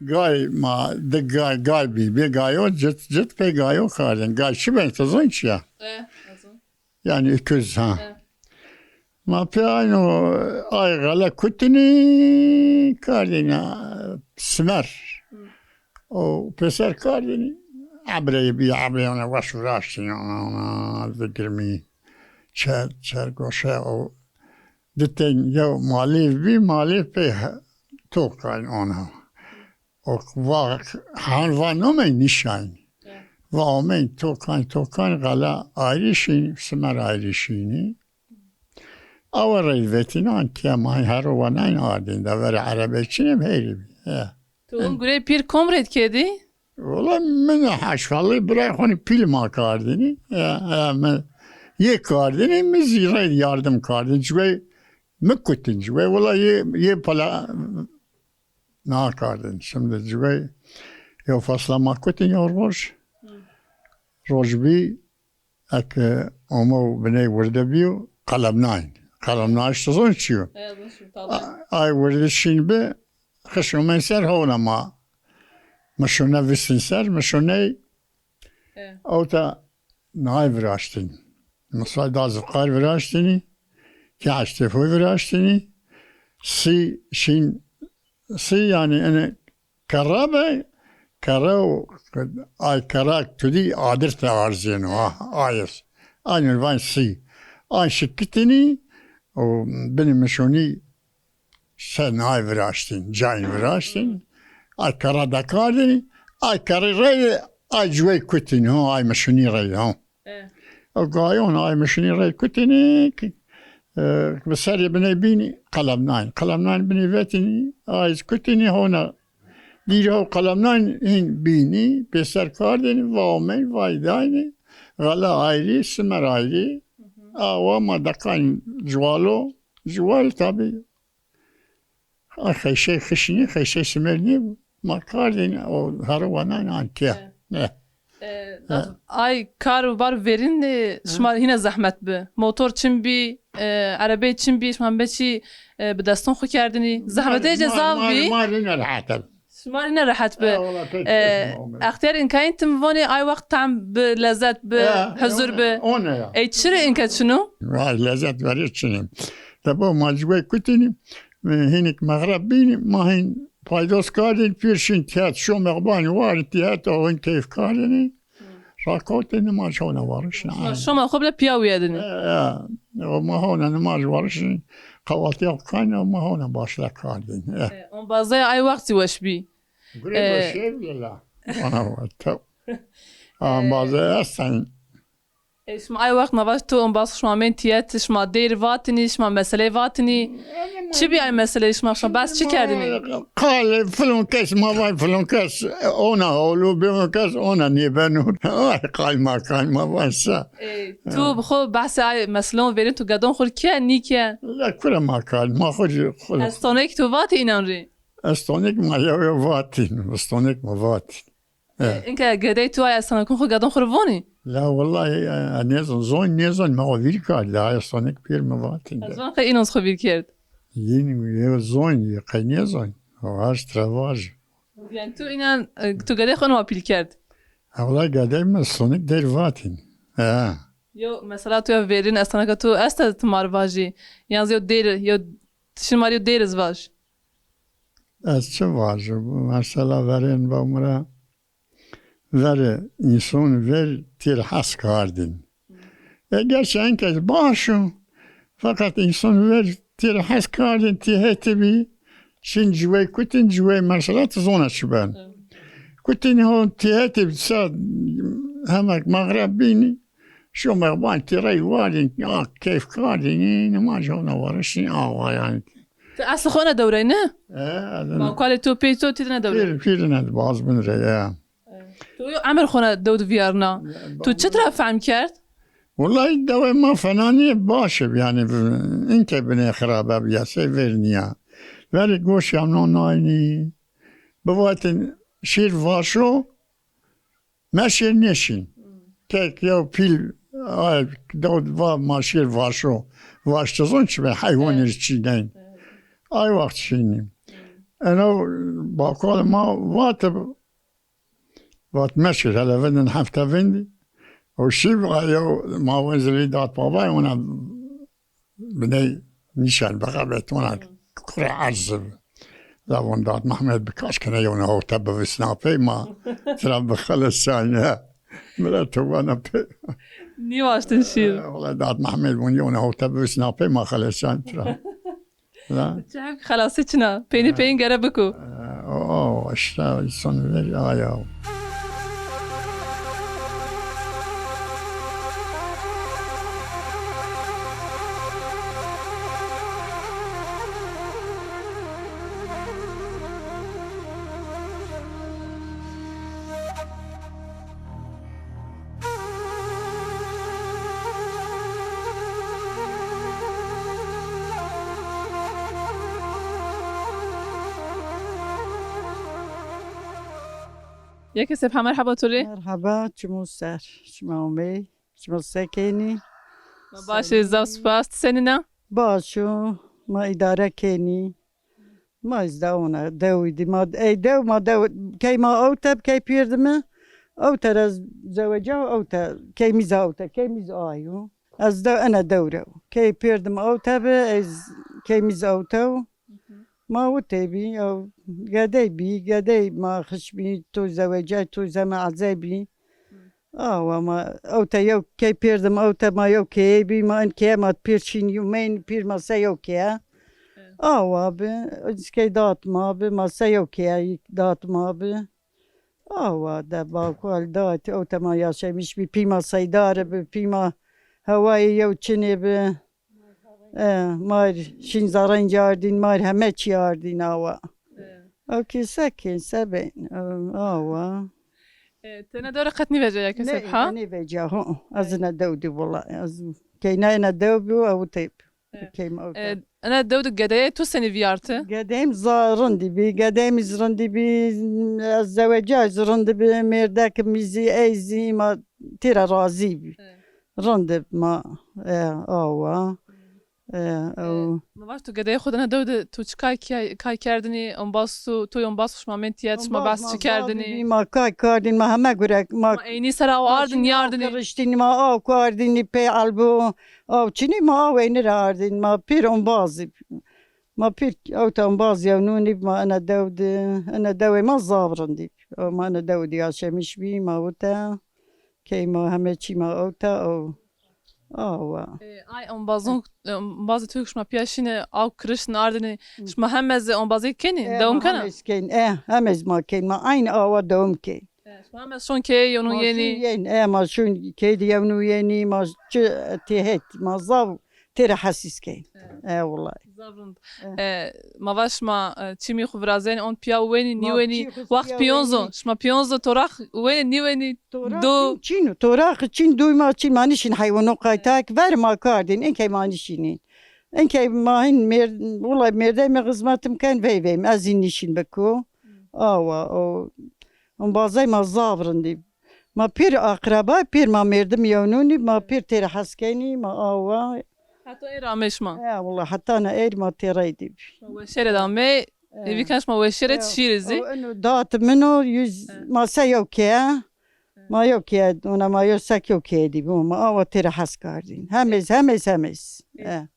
گای ما دگای گای بی گایو جت پی گایو کردن گای چی بین تزون چیه؟ یعنی اکوز ها ما پیانو آی غلا کتنی کردن سمر او پسر کردن عبری بی عبری انا وش راشتین انا ذکرمی چر گوشه او دتین یو مالیف بی مالیف پی تو کردن آنها و حیوانات نشان و آمین توکان غلا آیریشین سمر آیریشینی آوری ویتینان که ما هر وانین آردین داور عربی چیم هیری بی تو اون گروه پیر کمرد کردی؟ ولی من حشفالی برای خونی پیل ما کردینی من یک کردینی من زیره یاردم کردین جوی مکتین جوی ولی یه پلا نه کردن şimdi جوی یا فصل ما کتین یا روش بی اک امو بنی ورده بیو قلم ناش تزون چیو ay ورده شین به خشم سر هونا ما مشونه وستن سر مشونه او تا نای وراشتین مثلا داز قار وراشتینی که اشتفوی وراشتینی سی شین سی yani أنا كرابة كراو أي كراك تدي عادر تعرزينه آيس أنا الوان سي أنا شكتني وبني مشوني سن هاي فراشتين جاين فراشتين أي كرا دكاردني أي كرا ري أي جوي كتني هو أي مشوني ري هو وقايون أي مشوني ري كتني بسر بني بيني قلم ناين بني فاتني آيز كتني هنا ديره قلم ناين هين بيني بسر كاردني وامي وايدايني غلا آيري سمر آيري وما دقان جوال تابي خيشي خشني خيشي سمرني ما كاردني أو هروانان عن كيه ay kar var verin şma yine zahmet bi motor çim bi arabe çim bi şma beçi bi destan xu kerdini zahmete cezav bi مارينا الحاتب şma yine rahat bi اختيار ان كاين تمفوني اي وقت تعم بلذات بحضور ب أنا يا اي تشري ان كتشنو واي لازم وريت شنو تبو ما جوي كتني هناك مغرب بيني ما هين فايدوس كاردن فيرشين تيات شو مغباني وار تيات او ان كيف كاردني راكوت ما شونا وارش شو ما خبله بياوي دني وما هون ما وارش قواتي كان وما هون باشلا كاردن اون بازي اي وقت وش بي قريب شيء لا انا تو بازي اصلا شما اي وقت ما باش تو اون باز شما من تيات شما دير واتني شما مسألة واتني چی بی ای مسئله شما بس چی کردنی؟ قال فلان كاس ما باي فلان كاس انا اولو بيوم كاس انا نيبانون قال ما باي سا تو بخو بحث ای مسئله ویرین تو گدون خور که نی که؟ لا كل ما قال ما خرج استانه که تو واتی اینان ری؟ استونيك ما يا واتين استونيك ما واتين اینکه گدای تو ای استانه کن خود گدون خور وانی؟ لا والله نيزون ما هو ذيك لا استونيك بير ما واتين از وان خیلی ایناز خوبی کرد يني زون يقينيزون واش ترافاج یعنی تو اینان تو گدای خود نوابیل کرد والله قاعدين ما استونيك دير واتين یو مثلا تو ویرین استانه که تو است تمار واجی یعنی یو دیر یو شماریو دیر از واج از چه واجه مثلا ورین با عمره وره انسان ور تیر حس کردین اگرچه اینکه باشو فقط انسان ور تیر حس کردین تیهتی بی شین جوی کتین جوی مثلا تزونه شبن کتین هون تیهتی بساد همک مغرب بینی شو مغبان تیری واردین کیف کردین ما جونا وارشین يعني اصل خونه دوره نه؟ ما کاری تو پیتو تیدنه دوره؟ پیرنه باز من ریا تو عمر خونه دود ویارنا تو چطور فهم کرد؟ والله الدواء ما فناني باشب يعني انت بني خرابة بياسي فيرنيا ولی گوش یمنو ناینی بواتن شیر واشو ماشیر نشین که یو پیل دود و ماشیر واشو واشتزون چه به حیوانی چیدن آی وقت شینیم انا باقال ما وات ماشیر هلا ودن هفته وندی و شیب یو ما وزلی داد بابای اونا بنی نشان بقابت اونا كرة عزب لون داد محمد بكاش كان يونا هو تبا في سنابي ما ترى بخلص ثانية ملته وانا Niye açtın şiir? والله داد محمد من يونا هو تبا في سنابي ما خلص ثانية ترى لا Çek خلاص içine. Peyin gere bıku. اوه اشتا son ver ayaw Yeke sepha merhaba turi. مرحبا شمو سر شمو می شمو سکنی Başı zavspast seninle. باشو ما اداره کنی ما از داونه دویدی ما ای دو ما دو کی ما اوتب کی پیردمه اوتر از زوجه اوتر کی میز اوتر کی میز آیو از دو انا دوره کی پیردم اوتب از کی میز اوتو ما وتبي او قدي بي قدي ما خش بي تو زوجه تو زما عزبي وما اوتا يو كي بيردم اوتا ما يو كي بي ما ان كي ما بيرشين يومين بير ما سيو كي ب اسكي دات ما ب ما سيو كي دات ما ب ده باقول دات اوتا ما ياشي مش بي بيما سيدار بيما هواي يو چني ب مار شين زارن جاردين مار همه چي ياردين اوكي سكن سبين Tene doğru katni verecek yeke sepha. Ne vecahu azına dövdü والله az kaynağı dövdü o tip kim o Ana doğdu gedeye tu seni viyartı. قديم زارن دي بي قديم زرن دي بي الزواجات زرن دي بي مردك ميزي ايزي ما ترى رازي بي رند ما Ma baş tu gedeye xudana doğdu tu çıkay kay kerdini on bas tu on bas şmamentiyet şma bas çıkerdini. ما كاي كاردين ما هم غرك ما Ma eyni sara o ardın yardını. Karıştın ma av kardini pe albu av çini ma av enir ardin ma pir on bazı ما pir autan bazı yavnuni ma ana dawe ma zavrandi ma ana davdi yaşamış bi ma uta key ma hemeçi ma auta o Ay on bazı Türk şma piyaşine av kırışın ardını şma hemmeze on bazı keni devam kana. Hemez ma ken ma aynı ava devam ke Şma hemmez şon ke onun yeni. ما شون كيد يونو يني ما تهت ما ظاو ترى حسيس كين والله Zavrund. Ma vaş ma çimi xuvrazen on piya weni ni weni vakt piyonzo şma piyonzo torak weni ni weni do çino torak çin duyma çin manişin hayvanı kaytak ver ma kardin en kay manişinin en kay mahin mer والله merde mi hizmetim kan veyvem azin nişin beko o on bazay ma zavrindi ma pir akraba pir ma merdim yonuni ma pir tere haskeni ma hatta erameş ma. والله حتى انا اير ما تريدي Weşere dame evi kanş ma weşere şirizi. انه دات منه يز ما سيوكي ما يوكي انا ما يسك يوكي دي ما او ترى حسكاردين همز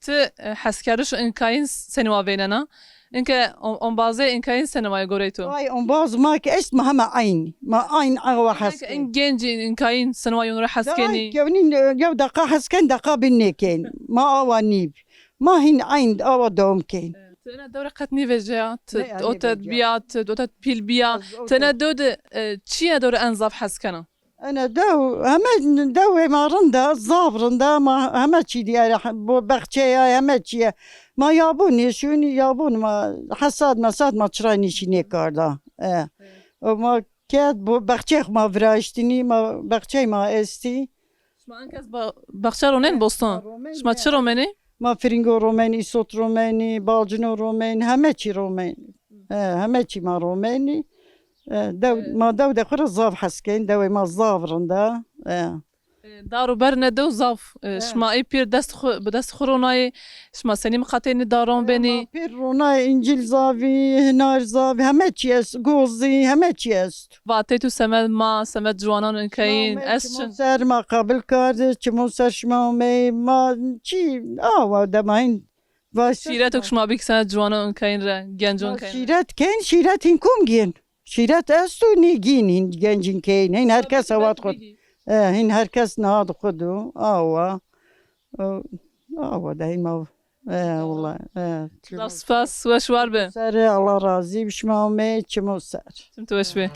Ti haskarış inkayın seni wa benana. İnke on bazı inkayın seni wa goreto. اي ام باز ماك اسمه هم عين ما عين او حسك En genci inkayın seni wa yonura haskeni. كونين جو دقا حسكن دقا بالنيكين ما او نيب ما هن عين او دوم كين Tene doğru katni veja. Ne O yani tedbiyat, o tedbilbiya. Tene doğru çiye doğru enzaf haskana. انا دو ما رندا زافرندا ما هما شي ديال بختي هما شي ما يابوني شوني يابون ما حساد ما تشراني شي نيكاردا وما كاد بختي ما فراشتني ما بختي ما استي شما انکس بخشا رونین بوستان شما چه رومنی؟ ما فرینگو رومنی صوت رومنی بالجنو رومنی همه چی رومنی همه چی ما رومنی ما دو خور زاف حسکین دو ما زافرنده دارو بر ندو زاف شما ای پیر به دست خورونای شما سنی مقاطعینی دارون بینی پیر رونای انجیل زاوی هنار زاوی همه چی است گوزی همه چی است واتی تو سمت جوانان انکاین اسچن سر ما قبل کرده چمو سر شما می ما چی آوا دماین شیرت شما بیک سمت جوانان انکاین را گنجون کاین شیرت کن شیرت این کم گین شیرت است و نیگین این گنجین کین این هر کس هوات خود این هر کس نهاد خودو آوا ده این ما والله سپاس و شوار به سر الله راضی بشما می چمو سر چم تو بشوی